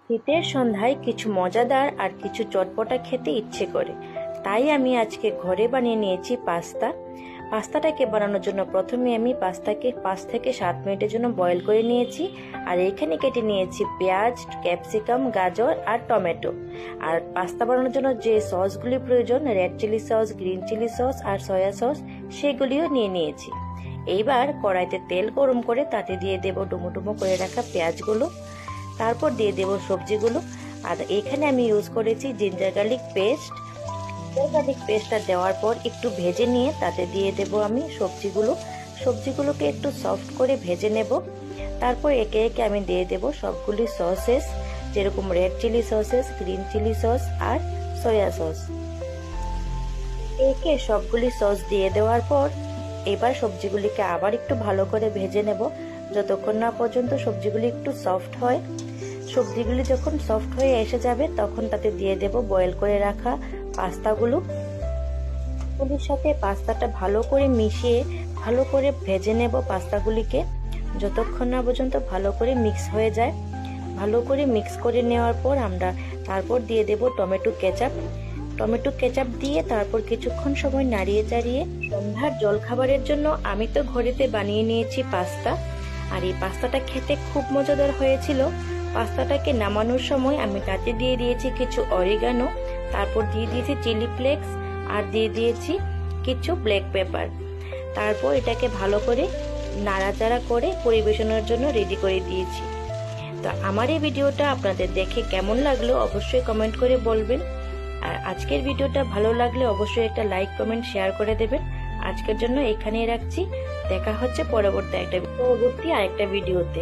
শীতের সন্ধ্যায় কিছু মজাদার আর কিছু চটপটা খেতে ইচ্ছে করে, তাই আমি আজকে ঘরে বানিয়ে নিয়েছি পাস্তা। পাস্তাটাকে বানানোর জন্য প্রথমে আমি পাস্তাকে 5 থেকে 7 মিনিটের জন্য বয়েল করে নিয়েছি। আর এখানে কেটে নিয়েছি পেঁয়াজ, ক্যাপসিকাম, গাজর আর টমেটো। আর পাস্তা বানানোর জন্য যে সসগুলি প্রয়োজন, red chilli sauce, green chilli sauce আর সয়া সস, সেগুলিও নিয়ে নিয়েছি। এইবার কড়াইতে তেল গরম করে তাতে দিয়ে দেব ডুমো ডুমো করে রাখা পেঁয়াজগুলো, তারপর দিয়ে দেব সবজিগুলো। আর এখানে আমি ইউজ করেছি জিঞ্জার গার্লিক পেস্ট। গার্লিক পেস্টটা দেওয়ার পর একটু ভেজে নিয়ে তাতে দিয়ে দেব আমি সবজিগুলোকে একটু সফট করে ভেজে নেব। তারপর একে একে আমি দিয়ে দেব সবগুলি সসেস, যেরকম red chilli sauces, green chilli sauce আর সয়া সস। একে সবগুলি সস দিয়ে দেওয়ার পর এবার সবজিগুলিকে আবার একটু ভালো করে ভেজে নেব, যতক্ষণ না পর্যন্ত সবজিগুলি একটু সফট হয়। সবজিগুলি যখন সফট হয়ে এসে যাবে তখন তাতে দিয়ে দেব বয়েল করে রাখা পাস্তাগুলো। এগুলির সাথে পাস্তাটা ভালো করে মিশিয়ে ভালো করে ভেজে নেব পাস্তাগুলিকে, যতক্ষণ না পর্যন্ত ভালো করে মিক্স হয়ে যায়। ভালো করে মিক্স করে নেওয়ার পর আমরা তারপর দিয়ে দেব টমেটো কেচাপ দিয়ে তারপর কিছুক্ষণ সময় নাড়িয়ে চাড়িয়ে সন্ধ্যার জলখাবারের জন্য আমি তো ঘরেতে বানিয়ে নিয়েছি পাস্তা। আর এই পাস্তাটা খেতে খুব মজাদার হয়েছিল। পাস্তাটাকে নামানোর সময় আমি তাতে দিয়ে দিয়েছি কিছু অরিগানো, তারপর দিয়ে দিয়েছি চিলি ফ্লেক্স আর দিয়ে দিয়েছি কিছু ব্ল্যাক পেপার। তারপর এটাকে ভালো করে নাড়াচাড়া করে পরিবেশনের জন্য রেডি করে দিয়েছি। তো আমার এই ভিডিওটা আপনাদের দেখে কেমন লাগলো অবশ্যই কমেন্ট করে বলবেন। আর আজকের ভিডিওটা ভালো লাগলে অবশ্যই একটা লাইক, কমেন্ট, শেয়ার করে দেবেন। আজকের জন্য এখানেই রাখছি। দেখা হচ্ছে পরবর্তী আরেকটা ভিডিওতে।